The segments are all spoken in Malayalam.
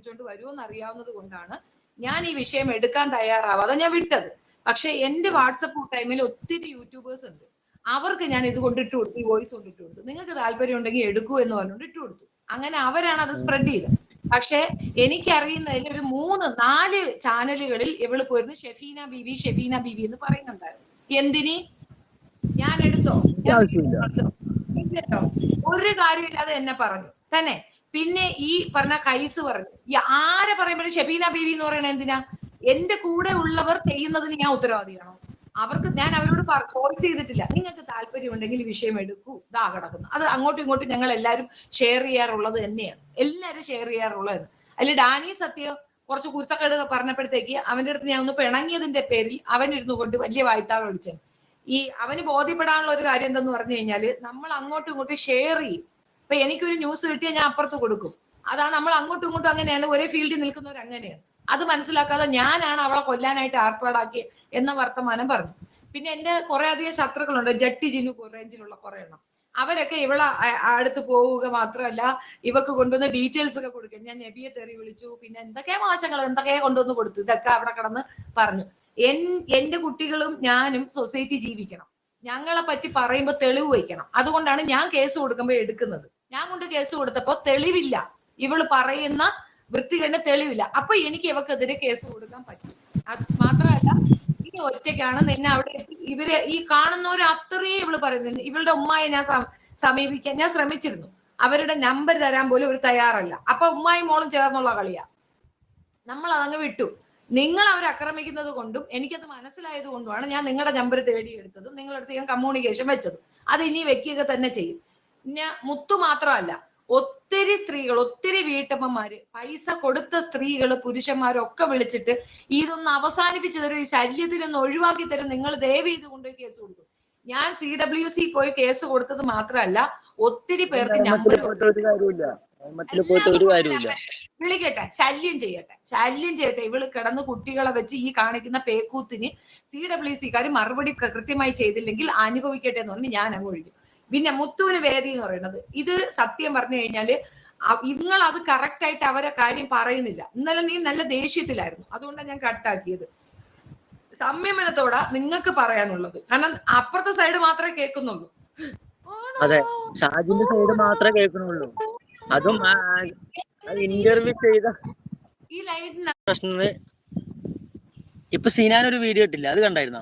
വിളിച്ചോണ്ട് വരുമെന്ന് അറിയാവുന്നത് കൊണ്ടാണ് ഞാൻ ഈ വിഷയം എടുക്കാൻ തയ്യാറാവാതെ ഞാൻ വിട്ടത്. പക്ഷെ എന്റെ വാട്സപ്പ് ടൈമിൽ ഒത്തിരി യൂട്യൂബേഴ്സ് ഉണ്ട്, അവർക്ക് ഞാൻ ഇത് കൊണ്ടിട്ട് കൊടുത്തു, ഈ വോയിസ് കൊണ്ടിട്ട് കൊടുത്തു. നിങ്ങൾക്ക് താല്പര്യം ഉണ്ടെങ്കിൽ എടുക്കൂ എന്ന് പറഞ്ഞുകൊണ്ട് ഇട്ട് കൊടുത്തു. അങ്ങനെ അവരാണ് അത് സ്പ്രെഡ് ചെയ്തത്. പക്ഷെ എനിക്കറിയുന്നതിൽ ഒരു 3-4 ചാനലുകളിൽ ഇവള് പോയിരുന്നു ഷെഫീന ബീവി എന്ന് പറയുന്നുണ്ടായിരുന്നു. എന്തിന് ഞാൻ എടുത്തോ? ഒരു കാര്യമില്ലാതെ എന്നെ പറഞ്ഞു തന്നെ. പിന്നെ ഈ പറഞ്ഞ കൈസ് പറഞ്ഞു, ഈ ആരെ പറയുമ്പോഴും ഷെഫീന ബീവി എന്ന് പറയണ എന്തിനാ? എന്റെ കൂടെ ഉള്ളവർ ചെയ്യുന്നതിന് ഞാൻ ഉത്തരവാദിയാണോ? അവർക്ക് ഞാൻ അവരോട് ഫോഴ്സ് ചെയ്തിട്ടില്ല. നിങ്ങൾക്ക് താല്പര്യം ഉണ്ടെങ്കിൽ ഈ വിഷയം എടുക്കൂ, ഇതാ കിടക്കുന്നു. അത് അങ്ങോട്ടും ഇങ്ങോട്ടും ഞങ്ങൾ എല്ലാവരും ഷെയർ ചെയ്യാറുള്ളത് തന്നെയാണ്, എല്ലാവരും ഷെയർ ചെയ്യാറുള്ളത്. അതിൽ ഡാനി സത്യ കുറച്ച് കുരുത്തക്കേട് പറഞ്ഞപ്പോഴത്തേക്ക് അവന്റെ അടുത്ത് ഞാൻ ഒന്ന് പിണങ്ങിയതിന്റെ പേരിൽ അവനിരുന്നു കൊണ്ട് വലിയ വായ്ത്താളം ഒടിച്ചത്. ഈ അവന് ബോധ്യപ്പെടാനുള്ള ഒരു കാര്യം എന്തെന്ന് പറഞ്ഞു കഴിഞ്ഞാല് നമ്മൾ അങ്ങോട്ടും ഇങ്ങോട്ടും ഷെയർ ചെയ്യും. ഇപ്പൊ എനിക്കൊരു ന്യൂസ് കിട്ടിയാൽ ഞാൻ അപ്പുറത്ത് കൊടുക്കും. അതാണ് നമ്മൾ അങ്ങോട്ടും ഇങ്ങോട്ടും അങ്ങനെയാണ്, ഒരേ ഫീൽഡിൽ നിൽക്കുന്നവർ അങ്ങനെയാണ്. അത് മനസ്സിലാക്കാതെ ഞാനാണ് അവളെ കൊല്ലാനായിട്ട് ഏർപ്പാടാക്കി എന്ന വർത്തമാനം പറഞ്ഞു. പിന്നെ എന്റെ കുറെ അധികം ശത്രുക്കളുണ്ട്, ജട്ടി ജിനു റേഞ്ചിലുള്ള കുറെ എണ്ണം. അവരൊക്കെ ഇവളെ അടുത്ത് പോവുക മാത്രമല്ല ഇവക്ക് കൊണ്ടുവന്ന് ഡീറ്റെയിൽസ് ഒക്കെ കൊടുക്കും. ഞാൻ നബിയെ തെറി വിളിച്ചു, പിന്നെ എന്തൊക്കെ മോശങ്ങൾ എന്തൊക്കെ കൊണ്ടുവന്ന് കൊടുത്തു, ഇതൊക്കെ അവിടെ കിടന്ന് പറഞ്ഞു. എന്റെ കുട്ടികളും ഞാനും സൊസൈറ്റി ജീവിക്കണം, ഞങ്ങളെ പറ്റി പറയുമ്പോൾ തെളിവ് വയ്ക്കണം. അതുകൊണ്ടാണ് ഞാൻ കേസ് കൊടുക്കുമ്പോൾ എടുക്കുന്നത്. ഞാൻ കൊണ്ട് കേസ് കൊടുത്തപ്പോ തെളിവില്ല, ഇവള് പറയുന്ന വൃത്തികെട്ട തെളിവില്ല. അപ്പൊ എനിക്ക് ഇവക്കെതിരെ കേസ് കൊടുക്കാൻ പറ്റും. അത് മാത്രമല്ല ഇനി ഒറ്റയ്ക്കാണ് നിന്നെ അവിടെ ഇവര് ഈ കാണുന്നവർ അത്രയും ഇവള് പറയുന്നു. ഇവളുടെ ഉമ്മായി ഞാൻ സമീപിക്കാൻ ഞാൻ ശ്രമിച്ചിരുന്നു, അവരുടെ നമ്പർ തരാൻ പോലും ഒരു തയ്യാറല്ല. അപ്പൊ ഉമ്മായി മോളും ചേർന്നുള്ള കളിയാ. നമ്മൾ അതങ്ങ് വിട്ടു. നിങ്ങൾ അവരെ ആക്രമിക്കുന്നത് കൊണ്ടും എനിക്കത് മനസ്സിലായത് കൊണ്ടുമാണ് ഞാൻ നിങ്ങളുടെ നമ്പർ തേടിയെടുത്തതും നിങ്ങളുടെ അടുത്ത് ഞാൻ കമ്മ്യൂണിക്കേഷൻ വെച്ചതും. അത് ഇനി വെക്കുക തന്നെ ചെയ്യും. പിന്നെ മുത്തു മാത്രമല്ല, ഒത്തിരി സ്ത്രീകൾ, ഒത്തിരി വീട്ടമ്മമാര്, പൈസ കൊടുത്ത സ്ത്രീകള് പുരുഷന്മാരൊക്കെ വിളിച്ചിട്ട് ഇതൊന്ന് അവസാനിപ്പിച്ചു തരും, ഈ ശല്യത്തിനൊന്ന് ഒഴിവാക്കി തരും, നിങ്ങൾ ദയവ് ചെയ്ത് കൊണ്ടുപോയി കേസ് കൊടുക്കും. ഞാൻ CWC പോയി കേസ് കൊടുത്തത് മാത്രമല്ല ഒത്തിരി പേർക്ക് നമ്പർ വിളിക്കട്ടെ, ശല്യം ചെയ്യട്ടെ. ഇവള് കിടന്ന് കുട്ടികളെ വെച്ച് ഈ കാണിക്കുന്ന പേക്കൂത്തിന് CWCക്കാർ മറുപടി കൃത്യമായി ചെയ്തില്ലെങ്കിൽ അനുഭവിക്കട്ടെ എന്ന് പറഞ്ഞ് ഞാൻ അങ്ങ് ഒഴിക്കും. പിന്നെ മുത്തുവിന് വേദി എന്ന് പറയുന്നത്, ഇത് സത്യം പറഞ്ഞു കഴിഞ്ഞാല് നിങ്ങൾ അത് കറക്റ്റ് ആയിട്ട് അവരെ കാര്യം പറയുന്നില്ല. ഇന്നലെ നീ നല്ല ദേഷ്യത്തിലായിരുന്നു, അതുകൊണ്ടാണ് ഞാൻ കട്ടാക്കിയത്. സംയമനത്തോടെ നിങ്ങൾക്ക് പറയാനുള്ളത്, കാരണം അപ്പുറത്തെ സൈഡ് മാത്രമേ കേൾക്കുന്നുള്ളൂ. അതെ, ഷാജിന്റെ സൈഡ് മാത്രമേ കേൾക്കുന്നുള്ളൂ. അതും ഇന്റർവ്യൂ ചെയ്ത ഈ ലൈറ്റിന് പ്രശ്നം. ഇപ്പൊ സിനാൻ ഒരു വീഡിയോ ഇട്ടില്ല, അത് കണ്ടായിരുന്നോ?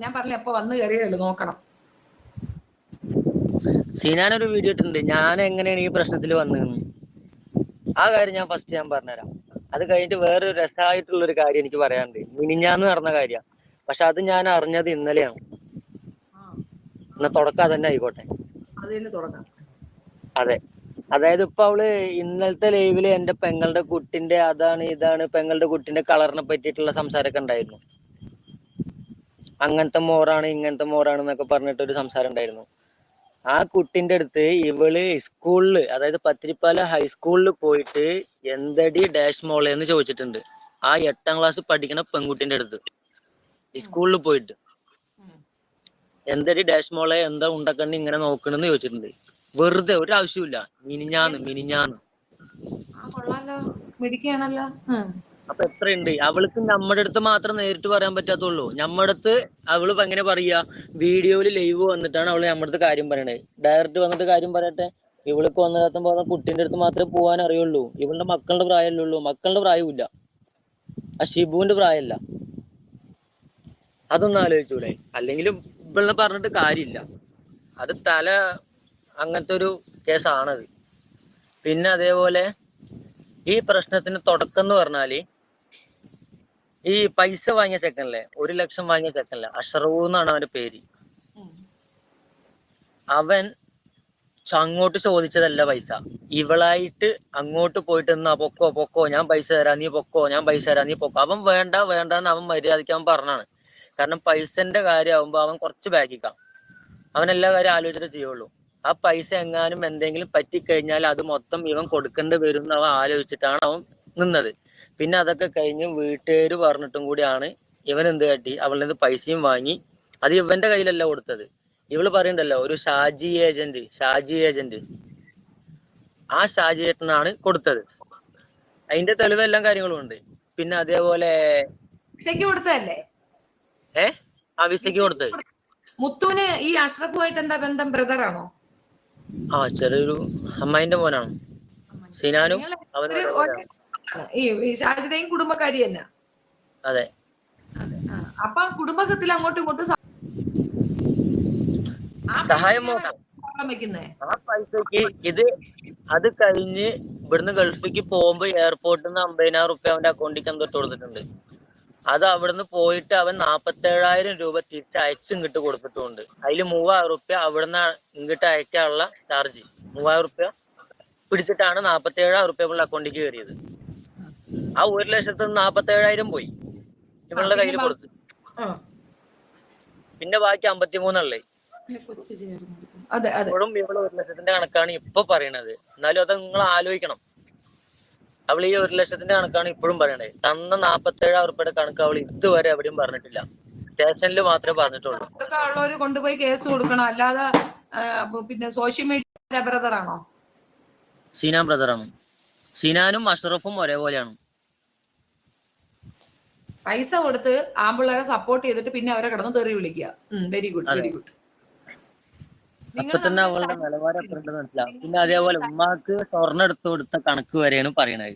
ഞാൻ പറഞ്ഞ എപ്പോ വന്ന് കയറിയതല്ലോ, നോക്കണം. സിനാൻ ഒരു വീഡിയോ ഇട്ടിട്ടുണ്ട്, ഞാൻ എങ്ങനെയാണ് ഈ പ്രശ്നത്തിൽ വന്നതെന്ന്. ആ കാര്യം ഞാൻ പറഞ്ഞുതരാം. അത് കഴിഞ്ഞിട്ട് വേറൊരു രസമായിട്ടുള്ള ഒരു കാര്യം എനിക്ക് പറയാനുണ്ട്. മിനിഞ്ഞാന്ന് നടന്ന കാര്യം, പക്ഷെ അത് ഞാൻ അറിഞ്ഞത് ഇന്നലെയാണ്. എന്നാ തുടക്കം അതന്നെ ആയിക്കോട്ടെ. അതെ, അതായത് ഇപ്പൊ അവള് ഇന്നലത്തെ ലൈവില് എന്റെ പെങ്ങളുടെ കുട്ടിന്റെ അതാണ് ഇതാണ്, പെങ്ങളുടെ കുട്ടിന്റെ കളറിനെ പറ്റിയിട്ടുള്ള സംസാരമൊക്കെ ഉണ്ടായിരുന്നു. അങ്ങനത്തെ മോറാണ് ഇങ്ങനത്തെ മോറാണ് എന്നൊക്കെ പറഞ്ഞിട്ടൊരു സംസാരം ഉണ്ടായിരുന്നു. ആ കുട്ടിന്റെ അടുത്ത് ഇവള് സ്കൂളില്, അതായത് പത്തിരിപ്പാല ഹൈസ്കൂളിൽ പോയിട്ട് എന്തടി ഡാഷ് മോളെ എന്ന് ചോദിച്ചിട്ടുണ്ട്. ആ 8ാം ക്ലാസ് പഠിക്കണ പെൺകുട്ടിന്റെ അടുത്ത് സ്കൂളിൽ പോയിട്ട് എന്തടി ഡാഷ് മോളെ, എന്താ ഉണ്ടക്കണ്ണി ഇങ്ങനെ നോക്കണെന്ന് ചോദിച്ചിട്ടുണ്ട്. വെറുതെ, ഒരു ആവശ്യമില്ല. മിനിഞ്ഞാന്ന് അപ്പൊ എത്രയുണ്ട് അവൾക്ക്? നമ്മുടെ അടുത്ത് മാത്രം നേരിട്ട് പറയാൻ പറ്റാത്തുള്ളൂ. നമ്മുടെ അടുത്ത് അവള് എങ്ങനെ പറയാ, വീഡിയോയില് ലൈവ് വന്നിട്ടാണ് അവള് നമ്മുടെ അടുത്ത് കാര്യം പറയണേ. ഡയറക്റ്റ് വന്നിട്ട് കാര്യം പറയട്ടെ. ഇവൾക്ക് വന്നിടത്തും പറഞ്ഞ കുട്ടീന്റെ അടുത്ത് മാത്രമേ പോകാൻ അറിയുള്ളൂ. ഇവളുടെ മക്കളുടെ പ്രായമല്ലേ ഉള്ളൂ, മക്കളുടെ പ്രായമില്ല, ആ ഷിബുവിന്റെ പ്രായമല്ല. അതൊന്നും ആലോചിച്ചൂടെ? അല്ലെങ്കിലും ഇവളെ പറഞ്ഞിട്ട് കാര്യമില്ല, അത് അങ്ങനത്തെ ഒരു കേസാണത്. പിന്നെ അതേപോലെ ഈ പ്രശ്നത്തിന് തുടക്കം എന്ന് പറഞ്ഞാല് ഈ പൈസ വാങ്ങിയ ചെക്കനല്ലേ, 1 ലക്ഷം വാങ്ങിയ ചെക്കനല്ലേ, അഷ്റഫ് എന്നാണ് അവന്റെ പേര്. അവൻ അങ്ങോട്ട് ചോദിച്ചതല്ല പൈസ, ഇവളായിട്ട് അങ്ങോട്ട് പോയിട്ട് എന്നാ പൊക്കോ ഞാൻ പൈസ തരാം, നീ പൊക്കോ ഞാൻ പൈസ തരാം, നീ പൊക്കോ. അവൻ വേണ്ടെന്ന് അവൻ മര്യാദയ്ക്ക് അവൻ പറഞ്ഞാണ്. കാരണം പൈസന്റെ കാര്യമാകുമ്പോ അവൻ കുറച്ച് ബാക്കിക്കാം, അവൻ എല്ലാ കാര്യം ആലോചിച്ചിട്ട് ചെയ്യുള്ളൂ. ആ പൈസ എങ്ങാനും എന്തെങ്കിലും പറ്റിക്കഴിഞ്ഞാൽ അത് മൊത്തം ഇവൻ കൊടുക്കേണ്ടി വരും എന്ന് അവൻ ആലോചിച്ചിട്ടാണ് അവൻ നിന്നത്. പിന്നെ അതൊക്കെ കഴിഞ്ഞ് വീട്ടുകാര് പറഞ്ഞിട്ടും കൂടിയാണ് ഇവൻ എന്ത് കാട്ടി, അവളിൽ നിന്ന് പൈസയും വാങ്ങി. അത് ഇവന്റെ കയ്യിലല്ല കൊടുത്തത്. ഇവള് പറയണ്ടല്ലോ ഒരു ഷാജി ഏജന്റ്, ആ ഷാജി ഏട്ടനാണ് കൊടുത്തത്. അതിന്റെ തെളിവ് എല്ലാം കാര്യങ്ങളും ഉണ്ട്. പിന്നെ അതേപോലെ വിസയ്ക്ക് കൊടുത്തതല്ലേ? ആ വിസയ്ക്ക് കൊടുത്തത്. മുത്തുവിന് ഈ അഷ്റഫുമായിട്ട് എന്താ ബന്ധം? ബ്രദറാണോ? ആ ചെറിയൊരു അമ്മായിന്റെ മോനാണ്. സിനാനും അവനും ഒരേപോലെയാണ്. ഈ ഷാജിദയും കുടുംബക്കാരി തന്നെ. അതെ. അപ്പൊ കുടുംബത്തിൽ അങ്ങോട്ടും ഇങ്ങോട്ടും സഹായം നോക്കാം വെക്കുന്നേ. ആ പൈസക്ക് അത് കഴിഞ്ഞ് ഇവിടുന്ന് ഗൾഫിലേക്ക് പോകുമ്പോ എയർപോർട്ടിൽ നിന്ന് 50,000 റുപ്യ അവന്റെ അക്കൗണ്ടിലേക്ക് എന്തോ കൊടുത്തിട്ടുണ്ട്. അത് അവിടുന്ന് പോയിട്ട് അവൻ 47,000 രൂപ തിരിച്ച് ഇങ്ങോട്ട് കൊടുത്തിട്ടുണ്ട്. അതിൽ 3,000 റുപ്യ അവിടുന്ന് ഇങ്ങോട്ട് അയക്കാനുള്ള ചാർജ് 3,000 റുപ്യ പിടിച്ചിട്ടാണ് 47,000 റുപ്യ ഇവളുടെ അക്കൗണ്ടിലേക്ക് കയറിയത്. ആ 1,47,000 പോയി ഇവളുടെ കയ്യിൽ കൊടുത്തു. പിന്നെ ബാക്കി 53 ഇപ്പോഴും ഇവള് 1,00,000 കണക്കാണ് ഇപ്പൊ പറയണത്. എന്നാലും അത് നിങ്ങൾ ആലോചിക്കണം. അവൾ ഈ 1,00,000 കണക്കാണ് ഇപ്പോഴും പറയണത്. തന്ന 47,000 റുപ്യയുടെ കണക്ക് അവൾ ഇതുവരെ എവിടെയും പറഞ്ഞിട്ടില്ല. സ്റ്റേഷനിൽ മാത്രമേ പറഞ്ഞിട്ടുള്ളൂ. ഉള്ളവര് കൊണ്ടുപോയി കേസ് കൊടുക്കണം. അല്ലാതെ പിന്നെ സോഷ്യൽ മീഡിയ ബ്രദറാണോ? സീനാൻ ബ്രദറാണ്. സീനാനും അഷ്റഫും ഒരേപോലെയാണ്. പൈസ കൊടുത്ത് ആമ്പിള്ളേരെ സപ്പോർട്ട് ചെയ്തിട്ട് പിന്നെ അവരെ കിടന്ന് തെറി വിളിക്കുക. Very good, very good. അപ്പൊ തന്നെ അവളുടെ നിലവാരം എത്ര ഉണ്ടെന്ന് മനസ്സിലാവും. പിന്നെ അതേപോലെ ഉമ്മാക്ക് സ്വർണ്ണം എടുത്തു കൊടുത്ത കണക്ക് വരെയാണ് പറയണത്.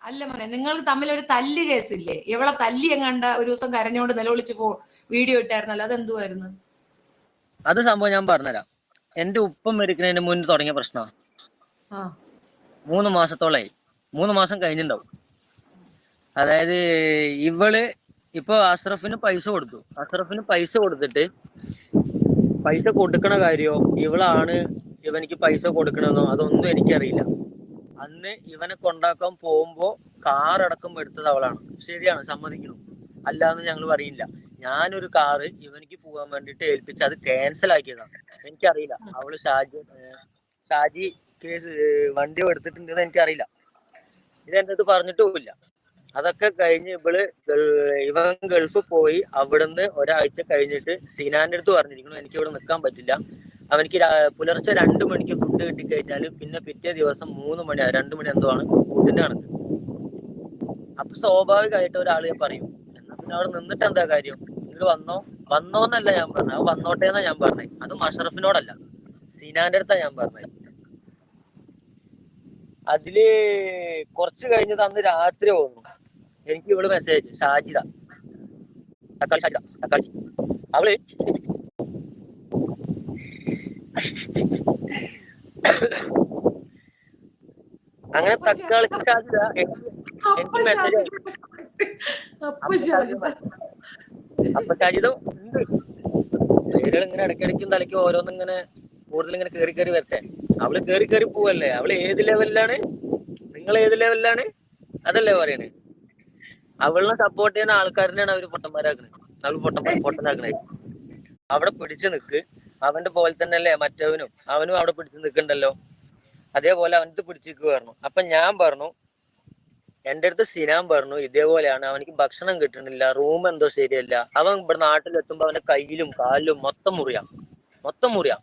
അല്ല മോനെ, നിങ്ങൾ തമ്മിൽ ഒരു തല്ല് കേസില്ലേ? എവളെ തല്ലി എങ്ങാണ്ട ഒരു ദിവസം കരഞ്ഞോണ്ട് നിലവിളിച്ച് വീഡിയോ ഇട്ടായിരുന്നല്ലോ, അതെന്തുവായിരുന്നു? അത് സംഭവം ഞാൻ പറഞ്ഞുതരാം. എന്റെ ഉപ്പം മരിക്കുന്നതിന് മുന്നേ തുടങ്ങിയ പ്രശ്നമാണ്. 3 മാസത്തോളായി. 3 മാസം കഴിഞ്ഞിട്ടുണ്ടാവും. അതായത് ഇവള് ഇപ്പൊ അഷ്റഫിന് പൈസ കൊടുത്തു. അഷ്റഫിന് പൈസ കൊടുത്തിട്ട് പൈസ കൊടുക്കണ കാര്യോ ഇവളാണ് ഇവനിക്ക് പൈസ കൊടുക്കണമെന്നോ അതൊന്നും എനിക്കറിയില്ല. അന്ന് ഇവനെ കൊണ്ടാക്കാൻ പോകുമ്പോ കാറടക്കം എടുത്തത് അവളാണ്. ശരിയാണ്, സമ്മതിക്കണം. അല്ലാന്ന് ഞങ്ങൾ പറയില്ല. ഞാനൊരു കാറ് ഇവനിക്ക് പോകാൻ വേണ്ടിട്ട് ഏൽപ്പിച്ച് അത് ക്യാൻസൽ ആക്കിയതാണ്. എനിക്കറിയില്ല അവള് ഷാജി കേസ് വണ്ടി എടുത്തിട്ടുണ്ടെന്ന് എനിക്കറിയില്ല. ഇത് എൻ്റെ അടുത്ത് പറഞ്ഞിട്ടുമില്ല. അതൊക്കെ കഴിഞ്ഞ് ഇവൻ ഗൾഫ് പോയി. അവിടുന്ന് ഒരാഴ്ച കഴിഞ്ഞിട്ട് സിനാന്റെ അടുത്ത് പറഞ്ഞിരിക്കുന്നു എനിക്ക് ഇവിടെ നിൽക്കാൻ പറ്റില്ല. അവനിക്ക് പുലർച്ചെ 2 മണിക്ക് ഫുഡ് കിട്ടിക്കഴിഞ്ഞാൽ പിന്നെ പിറ്റേ ദിവസം 3 മണി 2 മണി എന്തോ ആണ് ഫുഡിന്റെ കണക്ക്. അപ്പൊ സ്വാഭാവികമായിട്ട് ഒരാള് പറയും എന്നാ പിന്നെ അവിടെ നിന്നിട്ട് എന്താ കാര്യം, നിങ്ങൾ വന്നോന്നല്ല ഞാൻ പറഞ്ഞത്, അത് വന്നോട്ടെ എന്നാ ഞാൻ പറഞ്ഞത്. അതും അഷ്റഫിനോടല്ല, സിനാന്റെ അടുത്താ ഞാൻ പറഞ്ഞത്. അതില് കുറച്ച് കഴിഞ്ഞത് അന്ന് രാത്രി തോന്നുന്നു എനിക്ക് ഇവള് മെസ്സേജ് ഷാജിദ തക്കാളി അവള് അങ്ങനെ തക്കാളി ഷാജിദ എനിക്ക് മെസ്സേജ്. അപ്പൊ ഷാജിദ ഉണ്ട് പേരുകൾ ഇങ്ങനെ ഇടയ്ക്കിടയ്ക്കും തലയ്ക്ക് ഓരോന്നും ഇങ്ങനെ കൂടുതൽ ഇങ്ങനെ കയറി വരട്ടെ. അവള് കയറി പോവല്ലേ. അവള് ഏത് ലെവലിലാണ്, നിങ്ങൾ ഏത് ലെവലിലാണ് അതല്ലേ പറയണേ. അവളിനെ സപ്പോർട്ട് ചെയ്യുന്ന ആൾക്കാരനെയാണ് അവര് പൊട്ടന്മാരാക്കുന്നത്. അവള് പൊട്ടനാക്കണേ. അവിടെ പിടിച്ചു നിൽക്ക്. അവന്റെ പോലെ തന്നെ അല്ലേ അവനും അവിടെ പിടിച്ചു നിൽക്കണ്ടല്ലോ. അതേപോലെ അവനത് പിടിച്ചിരിക്കുക പറഞ്ഞു. അപ്പൊ ഞാൻ പറഞ്ഞു, എൻ്റെ അടുത്ത് സിനാൻ പറഞ്ഞു ഇതേപോലെയാണ്, അവനിക്ക് ഭക്ഷണം കിട്ടണില്ല, റൂം എന്തോ ശരിയല്ല. അവൻ ഇവിടെ നാട്ടിലെത്തുമ്പോ അവന്റെ കയ്യിലും കാലിലും മൊത്തം മുറിയാ.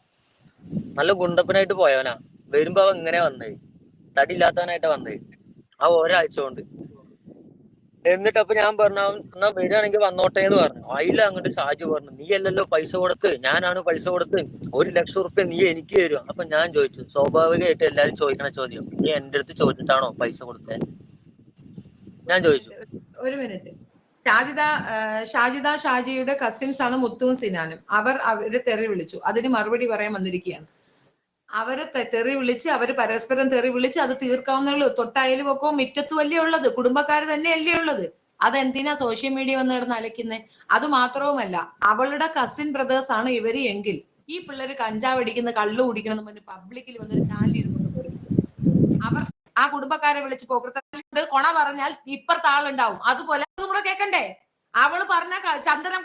നല്ല ഗുണ്ടപ്പനായിട്ട് പോയവനാ. വരുമ്പോ അവൻ ഇങ്ങനെ വന്നത്, തടി ഇല്ലാത്തവനായിട്ടാ വന്നത്. ആ ഒരാഴ്ച കൊണ്ട്. എന്നിട്ട് അപ്പൊ ഞാൻ പറഞ്ഞു എന്നാ വരികയാണെങ്കിൽ വന്നോട്ടെ എന്ന് പറഞ്ഞു. അതിൽ അങ്ങോട്ട് ഷാജു പറഞ്ഞു നീ അല്ലല്ലോ പൈസ കൊടുത്ത്, ഞാനാണ് പൈസ കൊടുത്ത്, 1,00,000 റുപ്യ നീ എനിക്ക് തരുമോ? അപ്പൊ ഞാൻ ചോദിച്ചു, സ്വാഭാവികമായിട്ട് എല്ലാരും ചോദിക്കണ ചോദ്യം, നീ എൻ്റെ അടുത്ത് ചോദിച്ചിട്ടാണോ പൈസ കൊടുത്തേ? ഞാൻ ചോദിച്ചു. ഒരു മിനിറ്റ്. ഷാജിയുടെ കസിൻസ് ആണ് മുത്തുവും സിനാനും. അവര് തെറി വിളിച്ചു, അതിന് മറുപടി പറയാൻ വന്നിരിക്കുകയാണ്. അവരെ തെറി വിളിച്ച് അവര് പരസ്പരം തെറി വിളിച്ച് അത് തീർക്കാവുന്നുള്ളൂ. തൊട്ടയൽ പൊക്കോ മുറ്റത്തും അല്ലേ ഉള്ളത്, കുടുംബക്കാർ തന്നെ അല്ലേ ഉള്ളത്. അതെന്തിനാ സോഷ്യൽ മീഡിയ വന്ന് കിടന്ന് അലക്കുന്നേ? അത് മാത്രവുമല്ല, അവളുടെ കസിൻ ബ്രദേഴ്സ് ആണ് ഇവര് എങ്കിൽ ഈ പിള്ളേര് കഞ്ചാവ് അടിക്കുന്ന, കള്ളു കുടിക്കണം എന്ന് പറഞ്ഞ് പബ്ലിക്കിൽ വന്നൊരു ചാനൽ ഇരുന്നുകൊണ്ട് പോരും. അവർ ആ കുടുംബക്കാരെ വിളിച്ച് പോകൃത്തുണ്ട് കൊണ പറഞ്ഞാൽ ഇപ്പുറത്തെ ആളുണ്ടാവും. അതുപോലെ കൂടെ കേൾക്കണ്ടേ? അവള് പറഞ്ഞ ചന്ദനം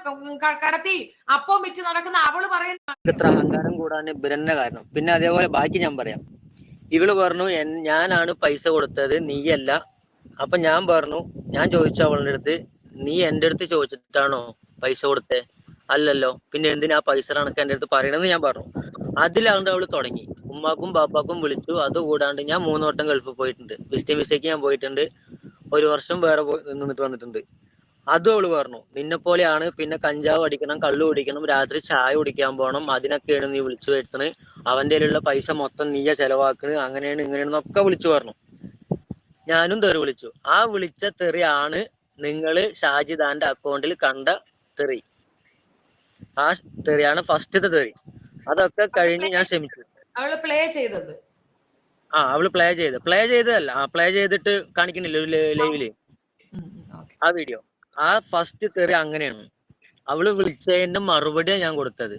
കടത്തി അപ്പം വെച്ച് നടക്കുന്ന അവള് പറയുന്ന ഇത്ര അഹങ്കാരം കൂടാൻ ഇവരെന്നെ കാരണം. പിന്നെ അതേപോലെ ബാക്കി ഞാൻ പറയാം. ഇവള് പറഞ്ഞു ഞാനാണ് പൈസ കൊടുത്തത്, നീയല്ല. അപ്പൊ ഞാൻ പറഞ്ഞു, ഞാൻ ചോദിച്ചു അവളുടെ അടുത്ത്, നീ എൻ്റെ അടുത്ത് ചോദിച്ചിട്ടാണോ പൈസ കൊടുത്തേ? അല്ലല്ലോ, പിന്നെ എന്തിനാ പൈസ കണക്ക് എൻ്റെ അടുത്ത് പറയണെന്ന് ഞാൻ പറഞ്ഞു. അതിലാണ്ട് അവള് തുടങ്ങി ഉമ്മാക്കും ബാപ്പാക്കും വിളിച്ചു. അത് കൂടാണ്ട് ഞാൻ 3 വട്ടം ഗൾഫിൽ പോയിട്ടുണ്ട്. വിസയ്ക്ക് ഞാൻ പോയിട്ടുണ്ട്. 1 വർഷം വേറെ നിന്നിട്ട് വന്നിട്ടുണ്ട്. അതും അവള് പറഞ്ഞു, നിന്നെ പോലെയാണ്, പിന്നെ കഞ്ചാവ് അടിക്കണം, കള്ളു കുടിക്കണം, രാത്രി ചായ കുടിക്കാൻ പോകണം, അതിനൊക്കെയാണ് നീ വിളിച്ചു വരുത്തണ്, അവന്റെ കയ്യിലുള്ള പൈസ മൊത്തം നീയാ ചെലവാക്കണ്, അങ്ങനെയാണ് ഇങ്ങനെയാണെന്നൊക്കെ വിളിച്ചു പറഞ്ഞു. ഞാനും തെറി വിളിച്ചു. ആ വിളിച്ച തെറിയാണ് നിങ്ങള് ഷാജിദാന്റെ അക്കൗണ്ടിൽ കണ്ട തെറി. ആ തെറിയാണ് ഫസ്റ്റത്തെ തെറി. അതൊക്കെ കഴിഞ്ഞ് ഞാൻ ക്ഷമിച്ചു. അവള് പ്ലേ ചെയ്തത് അവള് പ്ലേ ചെയ്തതല്ല, പ്ലേ ചെയ്തിട്ട് കാണിക്കുന്നില്ല ലൈവില് ആ വീഡിയോ. ആ ഫസ്റ്റ് തെറി അങ്ങനെയാണ്. അവള് വിളിച്ചതിന്റെ മറുപടിയാണ് ഞാൻ കൊടുത്തത്.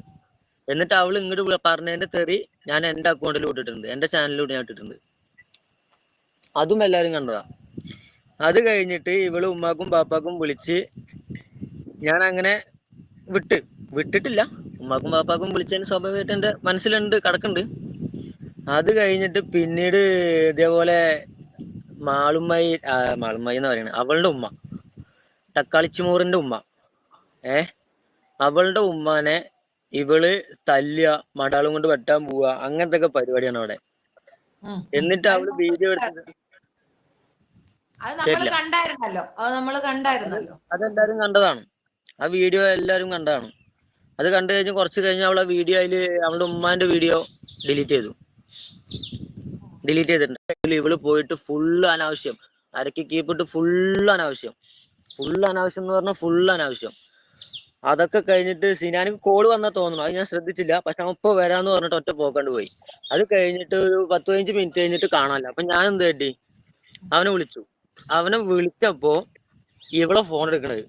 എന്നിട്ട് അവള് ഇങ്ങോട്ട് പറഞ്ഞതിന്റെ തെറി ഞാൻ എന്റെ അക്കൗണ്ടിൽ ഇട്ടിട്ടുണ്ട്, എന്റെ ചാനലിലൂടെ ഞാൻ ഇട്ടിട്ടുണ്ട്. അതും എല്ലാരും കണ്ടതാ. അത് കഴിഞ്ഞിട്ട് ഇവള് ഉമ്മാക്കും പാപ്പാക്കും വിളിച്ച് ഞാൻ അങ്ങനെ വിട്ടിട്ടില്ല. ഉമ്മാക്കും പാപ്പാക്കും വിളിച്ചതിന് സ്വാഭാവികമായിട്ട് എന്റെ മനസ്സിലുണ്ട്, കിടക്കുന്നുണ്ട്. അത് കഴിഞ്ഞിട്ട് പിന്നീട് ഇതേപോലെ മാളുമ്മായി എന്ന് പറയുന്നത് അവളുടെ ഉമ്മ, തക്കാളിച്ചുമൂറിന്റെ ഉമ്മ, അവളുടെ ഉമ്മാനെ ഇവള് തല്ലുക, മടാളും കൊണ്ട് വെട്ടാൻ പോവുക, അങ്ങനത്തെ ഒക്കെ പരിപാടിയാണ് അവിടെ. എന്നിട്ട് അവള് വീഡിയോ എടുത്തത് അതെല്ലാരും കണ്ടതാണ്. ആ വീഡിയോ എല്ലാരും കണ്ടതാണ്. അത് കണ്ടു കഴിഞ്ഞ് കുറച്ച് കഴിഞ്ഞ് അവളെ വീഡിയോ അവളുടെ ഉമ്മാന്റെ വീഡിയോ ഡിലീറ്റ് ചെയ്തിട്ടുണ്ട്. ഇവള് പോയിട്ട് ഫുള്ള് അനാവശ്യം, അരക്ക് കീപ്പിട്ട് ഫുള്ള് അനാവശ്യം എന്ന് പറഞ്ഞാൽ ഫുള്ള് അനാവശ്യം. അതൊക്കെ കഴിഞ്ഞിട്ട് സിനാനിക്ക് കോള് വന്നാ തോന്നുന്നു, അത് ഞാൻ ശ്രദ്ധിച്ചില്ല. പക്ഷെ അവൻ ഇപ്പൊ വരാന്ന് പറഞ്ഞിട്ട് ഒറ്റ പോക്കാണ്ട് പോയി. അത് കഴിഞ്ഞിട്ട് ഒരു 10-15 മിനിറ്റ് കഴിഞ്ഞിട്ട് കാണാനില്ല. അപ്പൊ ഞാൻ എന്ത് കേട്ടി, അവനെ വിളിച്ചു. അവനെ വിളിച്ചപ്പോ ഇവളെ ഫോൺ എടുക്കണത്.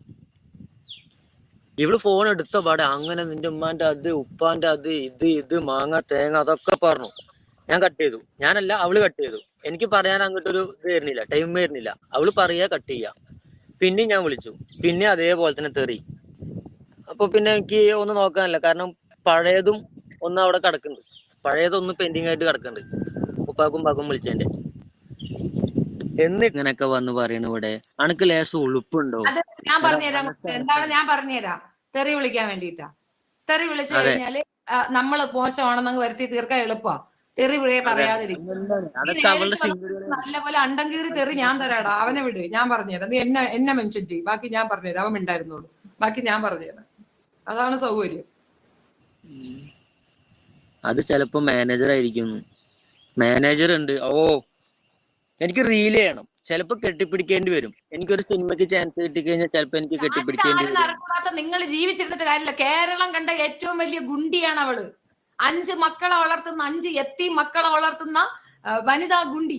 ഇവള് ഫോൺ എടുത്ത പാടെ അങ്ങനെ നിന്റെ ഉമ്മാന്റെ അത്, ഉപ്പാന്റെ അത്, ഇത് മാങ്ങ തേങ്ങ അതൊക്കെ പറഞ്ഞു. ഞാൻ കട്ട് ചെയ്തു. ഞാനല്ല, അവള് കട്ട് ചെയ്തു. എനിക്ക് പറയാൻ അങ്ങോട്ടൊരു ഇത് വരുന്നില്ല, ടൈം വരുന്നില്ല. അവള് പറയാ, കട്ട് ചെയ്യാ. പിന്നെ ഞാൻ വിളിച്ചു, പിന്നെ അതേപോലെ തന്നെ തെറി. അപ്പൊ പിന്നെ എനിക്ക് ഒന്നും നോക്കാനില്ല, കാരണം പഴയതും ഒന്ന് അവിടെ കിടക്കുന്നുണ്ട്, പഴയതൊന്ന് പെൻഡിങ് ആയിട്ട് കിടക്കുന്നുണ്ട്, ഉപ്പാക്കും പാക്കും വിളിച്ചതിന്റെ. എന്നിട്ട് ഇങ്ങനെയൊക്കെ വന്ന് പറയണ ഇവിടെ അനക്ക് ലേശം ഉളുപ്പുണ്ടോ? ഞാൻ പറഞ്ഞുതരാം, എന്താണ് ഞാൻ പറഞ്ഞുതരാം. തെറി വിളിക്കാൻ വേണ്ടിട്ടാ. തെറി വിളിച്ചു കഴിഞ്ഞാല് നമ്മള് മോശമാണെന്നങ്ങ് വരുത്തി തീർക്കാൻ എളുപ്പമാ. തെറി വിളിയെ പറയാതിരിക്കും. നല്ലപോലെ അണ്ടം കീറി തെറി ഞാൻ തരാടാ, അവനെ വിട്, ഞാൻ പറഞ്ഞുതരാം. നീ എന്നെ മെൻഷൻ ചെയ്യും, ബാക്കി ഞാൻ പറഞ്ഞുതരാം. അവൻ ഉണ്ടായിരുന്നുള്ളൂ, ബാക്കി ഞാൻ പറഞ്ഞുതരാം. അതാണ് സൗകര്യം. അത് ചിലപ്പോ മാനേജർ ആയിരിക്കും. മാനേജർ ഉണ്ട്. എനിക്ക് റീൽ ചെയ്യണം, ചിലപ്പോ കെട്ടിപ്പിടിക്കേണ്ടി വരും. എനിക്കൊരു സിനിമയ്ക്ക് ചാൻസ് കിട്ടിക്കഴിഞ്ഞാൽ ചിലപ്പോ എനിക്ക് കെട്ടിപ്പിടിക്കേണ്ടി വരും. നിങ്ങൾ ജീവിച്ചിരുന്നിട്ട് കാര്യമില്ല. കേരളം കണ്ട ഏറ്റവും വലിയ ഗുണ്ടിയാണ് അവള്. 5 മക്കളെ വളർത്തുന്ന, 5 എത്തി മക്കളെ വളർത്തുന്ന വനിതാ ഗുണ്ടി.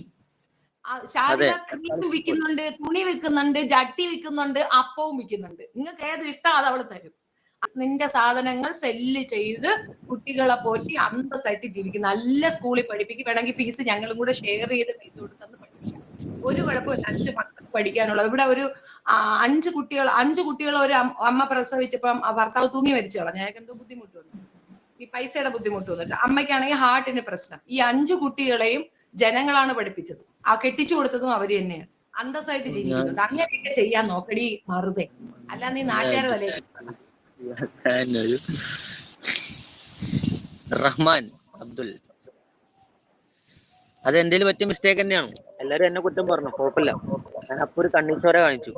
ഷാജിദ ക്രീം വിൽക്കുന്നുണ്ട്, തുണി വിൽക്കുന്നുണ്ട്, ജട്ടി വിൽക്കുന്നുണ്ട്, അപ്പവും വിൽക്കുന്നുണ്ട്. നിങ്ങൾക്ക് ഏത് ഇഷ്ടം അത് അവള് തരും. നിന്റെ സാധനങ്ങൾ സെല്ല് ചെയ്ത് കുട്ടികളെ പോറ്റി അന്തസ്സായിട്ട് ജീവിക്കും. നല്ല സ്കൂളിൽ പഠിപ്പിക്കും. വേണമെങ്കിൽ ഫീസ് ഞങ്ങളും കൂടെ ഷെയർ ചെയ്ത് ഫീസ് കൊടുത്തെന്ന് പഠിപ്പിക്കാം. ഒരു കുഴപ്പമില്ല. 5 മക്കൾ പഠിക്കാനുള്ളത്. ഇവിടെ ഒരു 5 കുട്ടികൾ ഒരു അമ്മ പ്രസവിച്ചപ്പം ഭർത്താവ് തൂങ്ങി മരിച്ചു കളഞ്ഞു. ഞങ്ങൾക്ക് എന്തോ ബുദ്ധിമുട്ട് വന്നു, ഈ പൈസയുടെ ബുദ്ധിമുട്ട് വന്നിട്ട്. അമ്മയ്ക്കാണെങ്കിൽ ഹാർട്ടിന് പ്രശ്നം. ഈ 5 കുട്ടികളെയും ജനങ്ങളാണ് പഠിപ്പിച്ചത്. കെട്ടിച്ചു കൊടുത്തതും അവര് തന്നെയാണ്. അന്തസ്സായിട്ട് ജീവിക്കുന്നുണ്ട്. അങ്ങനെയൊക്കെ ചെയ്യാൻ നോക്കടി മറുതെ, അല്ല നീ നാട്ടുകാരെ തലേ. റഹ്മാൻ അബ്ദുൽ, അത് എന്തേലും പറ്റിയ മിസ്റ്റേക്ക് തന്നെയാണ്. എല്ലാരും എന്നെ കുറ്റം പറഞ്ഞു, കുഴപ്പമില്ല. ഞാൻ അപ്പൊ ഒരു കണ്ണീച്ചോര കാണിച്ചു.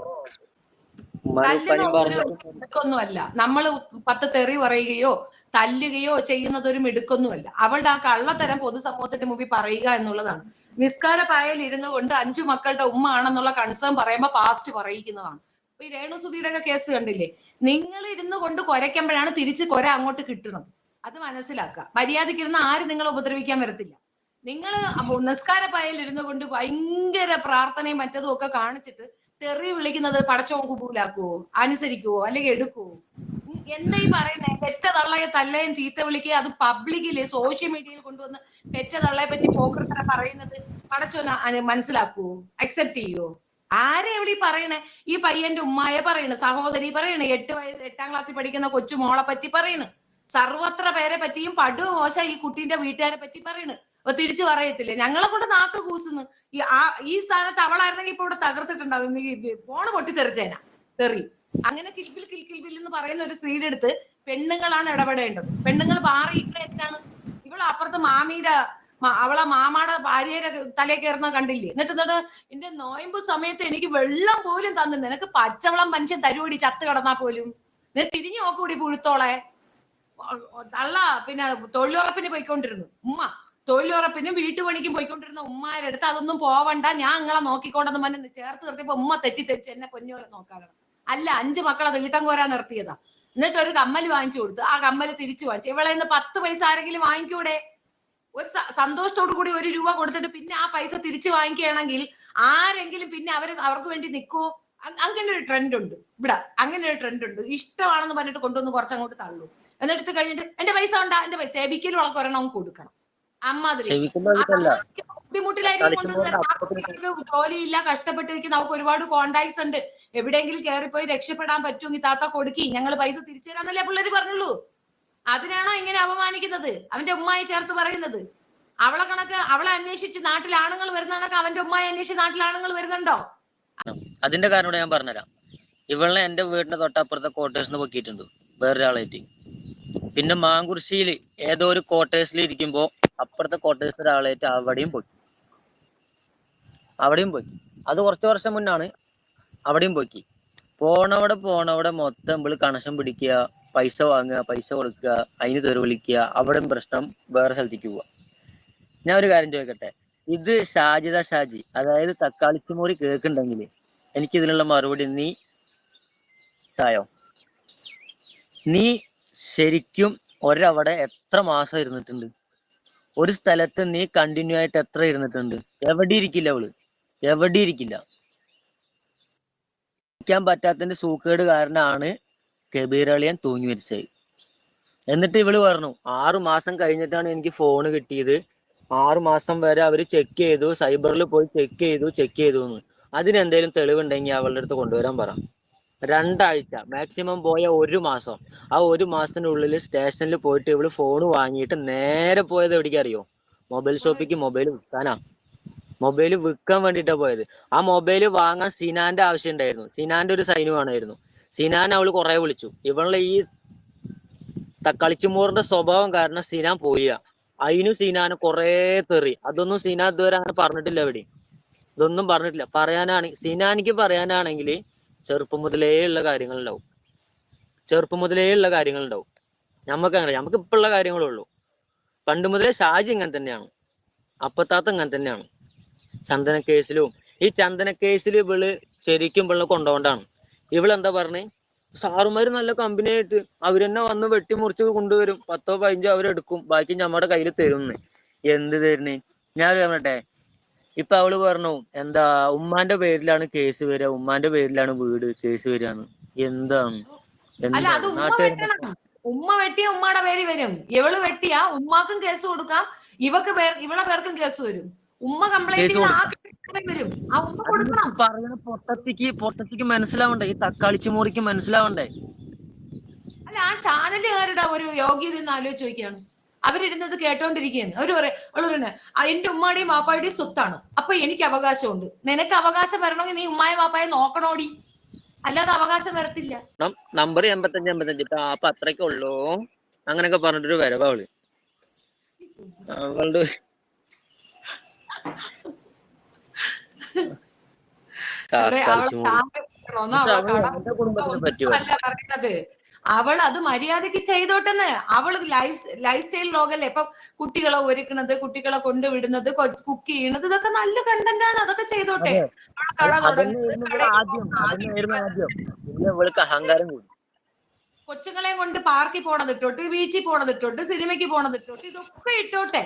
മിടുക്കൊന്നുമല്ല. നമ്മള് 10 തെറി പറയുകയോ തല്ലുകയോ ചെയ്യുന്നത് ഒരു മിടുക്കൊന്നുമല്ല. അവളുടെ ആ കള്ളത്തരം പൊതുസമൂഹത്തിന്റെ മുമ്പിൽ പറയുക എന്നുള്ളതാണ്. നിസ്കാര പായയിൽ ഇരുന്നു കൊണ്ട് 5 മക്കളുടെ ഉമ്മ ആണെന്നുള്ള കൺസേൺ പറയുമ്പോ പാസ്റ്റ് പറയിക്കുന്നതാണ്. ഇപ്പൊ ഈ രേണുസുധിയുടെ ഒക്കെ കേസ് കണ്ടില്ലേ? നിങ്ങൾ ഇരുന്നു കൊണ്ട് കുരയ്ക്കുമ്പോഴാണ് തിരിച്ച് കുര അങ്ങോട്ട് കിട്ടുന്നത്. അത് മനസ്സിലാക്കുക. മര്യാദയ്ക്ക് ഇരുന്ന് ആരും നിങ്ങളെ ഉപദ്രവിക്കാൻ വരത്തില്ല. നിങ്ങൾ നിസ്കാര പായയിൽ ഇരുന്നു കൊണ്ട് ഭയങ്കര പ്രാർത്ഥനയും മറ്റതും ഒക്കെ കാണിച്ചിട്ട് തെറി വിളിക്കുന്നത് പടച്ചോൻ കുബൂലാക്കുവോ, അനുസരിക്കുവോ, അല്ലെങ്കിൽ എടുക്കുവോ? എന്താ ഈ പറയുന്നേ? പെറ്റ തള്ളയെ തള്ളയും ചീത്ത വിളിക്കുക, അത് പബ്ലിക്കില് സോഷ്യൽ മീഡിയയിൽ കൊണ്ടുവന്ന് പെറ്റ തള്ളയെ പറ്റി പോക്കർത്തര പറയുന്നത് പടച്ചോൻ മനസ്സിലാക്കുവോ, അക്സെപ്റ്റ് ചെയ്യുവോ? ആരെ എവിടെ പറയണേ? ഈ പയ്യന്റെ ഉമ്മായെ പറയണ്, സഹോദരി പറയണ്, 8ാം ക്ലാസ്സിൽ പഠിക്കുന്ന കൊച്ചു മോളെ പറ്റി പറയണ്, സർവത്ര പേരെ പറ്റിയും പടുമോശ ഈ കുട്ടീന്റെ വീട്ടുകാരെ പറ്റി പറയണ്. അപ്പൊ തിരിച്ചു പറയത്തില്ലേ? ഞങ്ങളെ കൊണ്ട് നാക്ക് കൂസുന്നു. ഈ സ്ഥാനത്ത് അവളായിരുന്നെങ്കിൽ ഇപ്പൊ ഇവിടെ തകർത്തിട്ടുണ്ടാകും. ഈ ഫോണ് പൊട്ടിത്തെറിച്ചേനാ തെറി. അങ്ങനെ കിൽബിൽ എന്ന് പറയുന്ന ഒരു സ്ത്രീയുടെ അടുത്ത് പെണ്ണുങ്ങളാണ് ഇടപെടേണ്ടത്. പെണ്ണുങ്ങൾ മാറിയിരിക്കണ എന്തിനാണ്? ഇവള് അപ്പുറത്ത് മാമിയുടെ അവളെ മാമാടെ ഭാര്യയുടെ തലേ കയറുന്ന കണ്ടില്ലേ? എന്നിട്ട് എന്റെ നോയമ്പ് സമയത്ത് എനിക്ക് വെള്ളം പോലും തന്നു. നിനക്ക് പച്ചവെള്ളം മനുഷ്യൻ തരുവടി ചത്ത് കിടന്നാ പോലും. നീ തിരിഞ്ഞു നോക്കൂടി പുഴുത്തോളെ. തള്ള പിന്നെ തൊഴിലുറപ്പിന് പോയിക്കൊണ്ടിരുന്നു ഉമ്മ, തൊഴിലുറപ്പിനും വീട്ടുപണിക്കും പോയിക്കൊണ്ടിരുന്ന ഉമ്മാരുടെ അടുത്ത് അതൊന്നും പോവണ്ട, ഞാൻ നിങ്ങളെ നോക്കിക്കൊണ്ടെന്ന് പറഞ്ഞ് ചേർത്ത് നിർത്തിയപ്പോ ഉമ്മ തെറ്റിദ്ധരിച്ച് എന്നെ പൊന്നോരെ നോക്കാനാണ്. അല്ല, 5 മക്കളെ തീട്ടം കോരാൻ നിർത്തിയതാ. എന്നിട്ട് ഒരു കമ്മല് വാങ്ങിച്ചു കൊടുത്തു. ആ കമ്മല് തിരിച്ചു വാങ്ങിച്ചു. ഇവളെ 10 പൈസ ആരെങ്കിലും വാങ്ങിക്കൂടെ? ഒരു സന്തോഷത്തോടു കൂടി 1 രൂപ കൊടുത്തിട്ട് പിന്നെ ആ പൈസ തിരിച്ചു വാങ്ങിക്കുകയാണെങ്കിൽ ആരെങ്കിലും പിന്നെ അവർക്ക് വേണ്ടി നിൽക്കുവോ? അങ്ങനെ ഒരു ട്രെൻഡ് ഉണ്ട് ഇവിടെ. അങ്ങനെ ഒരു ട്രെൻഡ് ഉണ്ട്. ഇഷ്ടമാണെന്ന് പറഞ്ഞിട്ട് കൊണ്ടുവന്ന് കുറച്ചങ്ങോട്ട് തള്ളൂ. എന്നിട്ട് കഴിഞ്ഞിട്ട് എന്റെ പൈസ ഉണ്ടാ, എന്റെ ചെവിക്കലും അവൾക്ക് ഒരെണ്ണം കൊടുക്കണം. അമ്മാതിരി ബുദ്ധിമുട്ടിലായിരിക്കും കൊണ്ടുവന്ന്. ജോലിയില്ല, കഷ്ടപ്പെട്ടിരിക്കുന്ന അവർക്ക് ഒരുപാട് കോണ്ടാക്ട്സ് ഉണ്ട്. എവിടെയെങ്കിലും കയറിപ്പോയി രക്ഷപ്പെടാൻ പറ്റുമെങ്കിൽ താത്ത കൊടുക്കി, ഞങ്ങൾ പൈസ തിരിച്ചു തരാന്നല്ലേ പിള്ളേര് പറഞ്ഞുള്ളൂ. അതിനാണോ ഇങ്ങനെ അപമാനിക്കുന്നത്? അവന്റെ ഉമ്മായി ചേർത്ത് പറയുന്നത്. അവളെ കണക്ക് അവളെ അന്വേഷിച്ച് നാട്ടിൽ ആണുങ്ങൾ വരുന്ന കണക്ക് അവന്റെ ഉമ്മായി അന്വേഷിച്ച് നാട്ടിൽ ആണുങ്ങൾ വരുന്നുണ്ടോ? അതിന്റെ കാരണം ഞാൻ പറഞ്ഞുതരാം. ഇവളെ എന്റെ വീടിന്റെ തൊട്ടപ്പുറത്തെ ക്വാർട്ടേഴ്സിന് പൊക്കിയിട്ടുണ്ട് വേറൊരാളായിട്ട്. പിന്നെ മാങ്കുറിശ്ശിയിൽ ഏതോ ഒരു ക്വാർട്ടേഴ്സിൽ ഇരിക്കുമ്പോ അപ്പുറത്തെ ക്വാർട്ടേഴ്സിൽ ഒരാളായിട്ട് അവിടെയും പോയി. അത് കുറച്ച് വർഷം മുന്നാണ്. അവിടെയും പോയി. പോണവിടെ മൊത്തം ഇവള് കണക്ഷൻ പിടിക്കുക, പൈസ വാങ്ങുക, പൈസ കൊടുക്കുക, അതിന് തെറി വിളിക്കുക, അവിടെ പ്രശ്നം, വേറെ സ്ഥലത്തേക്ക് പോവുക. ഞാൻ ഒരു കാര്യം ചോദിക്കട്ടെ, ഇത് ഷാജി അതായത് തക്കാളിച്ചുമോറി കേൾക്കുന്നുണ്ടെങ്കിൽ എനിക്ക് ഇതിനുള്ള മറുപടി നീ തായോ. നീ ശരിക്കും ഒരവിടെ എത്ര മാസം ഇരുന്നിട്ടുണ്ട്? ഒരു സ്ഥലത്ത് നീ കണ്ടിന്യൂ ആയിട്ട് എത്ര ഇരുന്നിട്ടുണ്ട്? എവിടെ ഇരിക്കില്ല അവള്, എവിടെ ഇരിക്കില്ല. ഇരിക്കാൻ പറ്റാത്തതിന്റെ സൂക്കേട് കാരണമാണ് കബീർ അളിയൻ തൂങ്ങി മരിച്ചത്. എന്നിട്ട് ഇവള് പറഞ്ഞു 6 മാസം കഴിഞ്ഞിട്ടാണ് എനിക്ക് ഫോണ് കിട്ടിയത്. 6 മാസം വരെ അവര് ചെക്ക് ചെയ്തു, സൈബറിൽ പോയി ചെക്ക് ചെയ്തു എന്ന്. അതിനെന്തേലും തെളിവുണ്ടെങ്കിൽ അവളുടെ അടുത്ത് കൊണ്ടുവരാൻ പറ. 2 ആഴ്ച മാക്സിമം പോയ 1 മാസം. ആ 1 മാസത്തിനുള്ളിൽ സ്റ്റേഷനിൽ പോയിട്ട് ഇവള് ഫോൺ വാങ്ങിയിട്ട് നേരെ പോയത് എവിടേക്ക് അറിയോ? മൊബൈൽ ഷോപ്പിക്ക് മൊബൈൽ വിൽക്കാനാ. മൊബൈൽ വിൽക്കാൻ വേണ്ടിയിട്ടാ പോയത്. ആ മൊബൈൽ വാങ്ങാൻ സിനാന്റെ ആവശ്യം ഉണ്ടായിരുന്നു. സിനാന്റെ ഒരു സൈന് വേണമായിരുന്നു. സിനാൻ അവള് കുറെ വിളിച്ചു. ഇവളുടെ ഈ തക്കാളിച്ചുമോറിന്റെ സ്വഭാവം കാരണം സിനാൻ പോയില്ല. അതിനും സിനാന് കുറെ തെറി. അതൊന്നും സിനാൻ ഇതുവരെ അങ്ങനെ പറഞ്ഞിട്ടില്ല. ഇതൊന്നും പറഞ്ഞിട്ടില്ല. സിനാനിക്ക് പറയാനാണെങ്കിൽ ചെറുപ്പം മുതലേ ഉള്ള കാര്യങ്ങളുണ്ടാവും. നമുക്ക് ഇപ്പൊ ഉള്ള കാര്യങ്ങളേ ഉള്ളൂ. പണ്ട് മുതലേ ഷാജി ഇങ്ങനെ തന്നെയാണ്, അപ്പത്താത്ത ഇങ്ങനെ തന്നെയാണ്. ചന്ദന കേസിലും ഈ ചന്ദന കേസിൽ ഇവള് ശരിക്കും ഇവളെ കൊണ്ടുകൊണ്ടാണ്. ഇവളെന്താ പറഞ്ഞേ? സാറുമാര് നല്ല കമ്പനി ആയിട്ട് അവരെന്നെ വന്ന് വെട്ടിമുറിച്ച് കൊണ്ടുവരും, 10ഓ 15ഓ അവരെടുക്കും, ബാക്കി നമ്മുടെ കയ്യിൽ തരുന്ന്. എന്ത് തരുന്നേ? ഞാൻ പറഞ്ഞട്ടെ, ഇപ്പൊ അവള് പറഞ്ഞു എന്താ ഉമ്മാന്റെ പേരിലാണ് കേസ് വരിക, ഉമ്മാന്റെ പേരിലാണ് വീട് കേസ് വരികന്ന്. എന്താണ് അല്ല, അത് ഉമ്മ വെട്ടണം. ഉമ്മ വെട്ടിയ ഉമ്മയുടെ പേര് വരും. ഇവള് വെട്ടിയാ ഉമ്മാക്കും കേസ് കൊടുക്കാം, ഇവളെ പേർക്കും കേസ് വരും. ഉമ്മ കംപ്ലൈന്റ് ചെയ്ത ആ കേസ് വരും. ആ ഉമ്മ കൊടുക്കണം. പറയുന്ന പൊട്ടത്തിക്ക് മനസ്സിലാവണ്ടേ? ഈ തക്കാളിച്ചുമോറിക്ക് മനസ്സിലാവണ്ടേ? അല്ല, ആ ചാനലുകാരുടെ ഒരു യോഗ്യത എന്ന് ആലോചിച്ച് നോക്കിയാണ്. അവരിരുന്നത് കേട്ടോണ്ടിരിക്കുകയാണ്. അവര് പറയുന്നത് എന്റെ ഉമ്മാടെയും വാപ്പായുടെയും സ്വത്താണ്, അപ്പൊ എനിക്ക് അവകാശമുണ്ട്. നിനക്ക് അവകാശം വരണമെങ്കിൽ നീ ഉമ്മായ വാപ്പായെ നോക്കണോടി, അല്ലാതെ അവകാശം വരത്തില്ല. നമ്പർ 85 അപ്പൊ അത്രയ്ക്കേ ഉള്ളൂ. അങ്ങനൊക്കെ പറഞ്ഞിട്ടൊരു വരവ് അവളുടെ പറയുന്നത്. അവൾ അത് മര്യാദക്ക് ചെയ്തോട്ടെന്ന്. അവള് ലൈഫ് സ്റ്റൈൽ ലോകല്ലേ. ഇപ്പൊ കുട്ടികളെ ഒരുക്കുന്നത്, കുട്ടികളെ കൊണ്ടുവിടുന്നത്, കുക്ക് ചെയ്യുന്നത്, ഇതൊക്കെ നല്ല കണ്ടന്റ് ആണ്. അതൊക്കെ ചെയ്തോട്ടെ. കട അഹങ്കാരം കൂടി. കൊച്ചുങ്ങളെ കൊണ്ട് പാർക്കിൽ പോണതിട്ടോട്ട്, ബീച്ചിൽ പോണതിട്ടോട്ട്, സിനിമയ്ക്ക് പോണതിട്ടോട്ട്, ഇതൊക്കെ ഇട്ടോട്ടെ.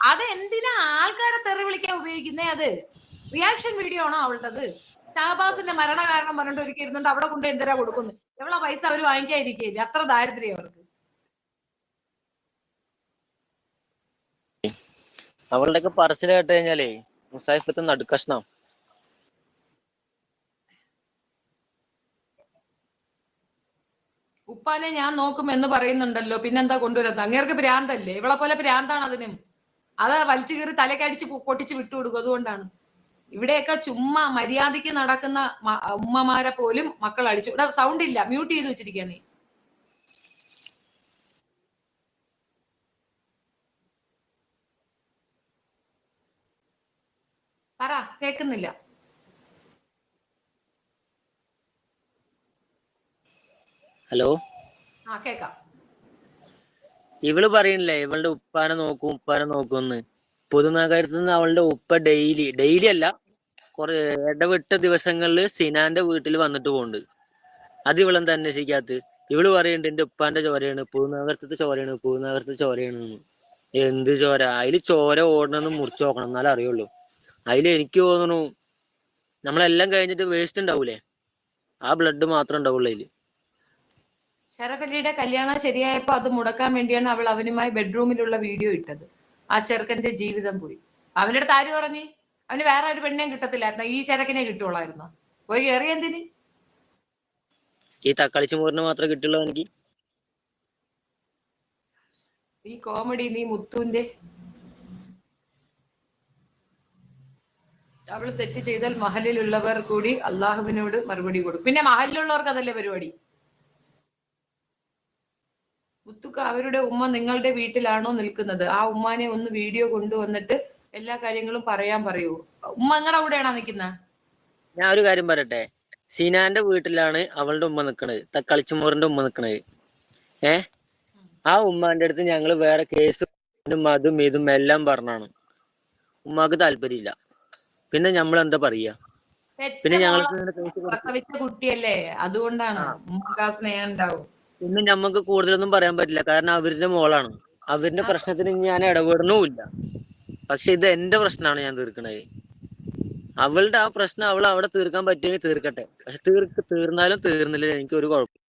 അത് എന്തിനാ ആൾക്കാരെ തെറി വിളിക്കാൻ ഉപയോഗിക്കുന്നേ? അത് റിയാക്ഷൻ വീഡിയോ ആണോ അവളുടേത്? ഷഹബാസിന്റെ മരണ കാരണം പറഞ്ഞിട്ട് ഒരിക്കൽ ഇരുന്നുണ്ട് അവിടെ കൊണ്ട് എന്തിനാ കൊടുക്കുന്നു? എവളെ പൈസ അവര് വാങ്ങിക്കാതിരിക്കില്ല, അത്ര ദാരിദ്ര്യം അവർക്ക്. അവളുടെ ഒക്കെ പറച്ചിൽ കേട്ട് കഴിഞ്ഞാലേ മുസാഫത്ത് നടുക്കഷ്ണം. ഉപ്പാനെ ഞാൻ നോക്കും എന്ന് പറയുന്നുണ്ടല്ലോ, പിന്നെന്താ കൊണ്ടുവരുന്നത്? അങ്ങേർക്ക് ഭ്രാന്തല്ലേ? ഇവളെ പോലെ ഭ്രാന്താണ് അതിനും. അത് വലിച്ചു കീറി തലക്കടിച്ച് പൊട്ടിച്ച് വിട്ടുകൊടുക്കും. അതുകൊണ്ടാണ് ഇവിടെയൊക്കെ ചുമ്മാ മര്യാദയ്ക്ക് നടക്കുന്ന ഉമ്മമാരെ പോലും മക്കൾ അടിച്ചു. ഇവിടെ സൗണ്ട് ഇല്ല, മ്യൂട്ട് ചെയ്ത് വെച്ചിരിക്കുക നീ. പറ, കേൾക്കുന്നില്ല. ഹലോ, ആ കേക്കാം. ഇവള് പറയണില്ലേ ഇവളുടെ ഉപ്പാനെ നോക്കുമെന്ന്. പുതുനഗരത്ത് നിന്ന് അവളുടെ ഉപ്പ ഡെയിലി അല്ല, കുറെ ഇടവിട്ട ദിവസങ്ങളിൽ സിനാന്റെ വീട്ടിൽ വന്നിട്ട് പോകുന്നുണ്ട്. അത് ഇവളെന്താ അന്വേഷിക്കാത്ത? ഇവള് പറയുന്നുണ്ട് എന്റെ ഉപ്പാന്റെ ചോരയാണ്, പുതുനഗരത്തെ ചോരയാണ്. എന്ത് ചോര? അതില് ചോര ഓടണമെന്ന് മുറിച്ച് നോക്കണം, എന്നാലേ അറിയുള്ളൂ. അതിൽ എനിക്ക് തോന്നുന്നു നമ്മളെല്ലാം കഴിഞ്ഞിട്ട് വേസ്റ്റ് ഉണ്ടാവൂലേ, ആ ബ്ലഡ് മാത്രം ഉണ്ടാവുള്ളൂ അതില്. ഷറഫലിയുടെ കല്യാണം ശരിയായപ്പോ അത് മുടക്കാൻ വേണ്ടിയാണ് അവൾ അവനുമായി ബെഡ്റൂമിലുള്ള വീഡിയോ ഇട്ടത്. ആ ചെറുക്കന്റെ ജീവിതം പോയി. അവന്റെ അടുത്ത് ആര് പറഞ്ഞു അവന് വേറെ ഒരു പെണ്ണിനെയും കിട്ടത്തില്ലായിരുന്നു, ഈ ചെറുക്കനെ കിട്ടുള്ളായിരുന്നു? പോയി കയറി എന്തിന്? ഈ തക്കാളി ചോറിന് മാത്രമേ കിട്ടുള്ളൂ എനിക്ക്. ഈ കോമഡി നീ മുത്തുവിന്റെ. അവള് തെറ്റ് ചെയ്താൽ മഹലിലുള്ളവർ കൂടി അള്ളാഹുവിനോട് മറുപടി കൊടുക്കും. പിന്നെ മഹലിലുള്ളവർക്ക് അതല്ലേ പരിപാടി? മുത്തുക്ക, അവരുടെ ഉമ്മ നിങ്ങളുടെ വീട്ടിലാണോ നിൽക്കുന്നത്? ആ ഉമ്മാനെ ഒന്ന് വീഡിയോ കൊണ്ടുവന്നിട്ട് എല്ലാ കാര്യങ്ങളും പറയാൻ പറയൂ. ഉമ്മ നിങ്ങളുടെ കൂടെയാണോ നിൽക്കുന്നത്? ഞാൻ ഒരു കാര്യം പറയട്ടെ, സിനാന്റെ വീട്ടിലാണ് അവളുടെ ഉമ്മ നിക്കണത്, തക്കാളിച്ചുമോറിന്റെ ഉമ്മ നിക്കണത്. ആ ഉമ്മാന്റെ അടുത്ത് ഞങ്ങൾ വേറെ കേസും അതും ഇതും എല്ലാം പറഞ്ഞാണ്. ഉമ്മാക്ക് താല്പര്യമില്ല. പിന്നെ നമ്മൾ എന്താ പറയാ? പെറ്റ പിന്നെ മോളെ ഞങ്ങൾക്ക് കേസ് കൊടുത്തു. പ്രസവിച്ച കുട്ടിയല്ലേ, അതുകൊണ്ടാണ് ആ, ഉമ്മക്ക് ആ സ്നേഹം ഉണ്ടാവും. പിന്നെ ഞമ്മക്ക് കൂടുതലൊന്നും പറയാൻ പറ്റില്ല, കാരണം അവരുടെ മോളാണ്. അവരുടെ പ്രശ്നത്തിന് ഞാൻ ഇടപെടണമില്ല. പക്ഷെ ഇത് എന്റെ പ്രശ്നമാണ് ഞാൻ തീർക്കണത്. അവളുടെ ആ പ്രശ്നം അവൾ അവിടെ തീർക്കാൻ പറ്റുമെങ്കിൽ തീർക്കട്ടെ. പക്ഷെ തീർന്നാലും തീർന്നില്ല, എനിക്ക് ഒരു കുഴപ്പം.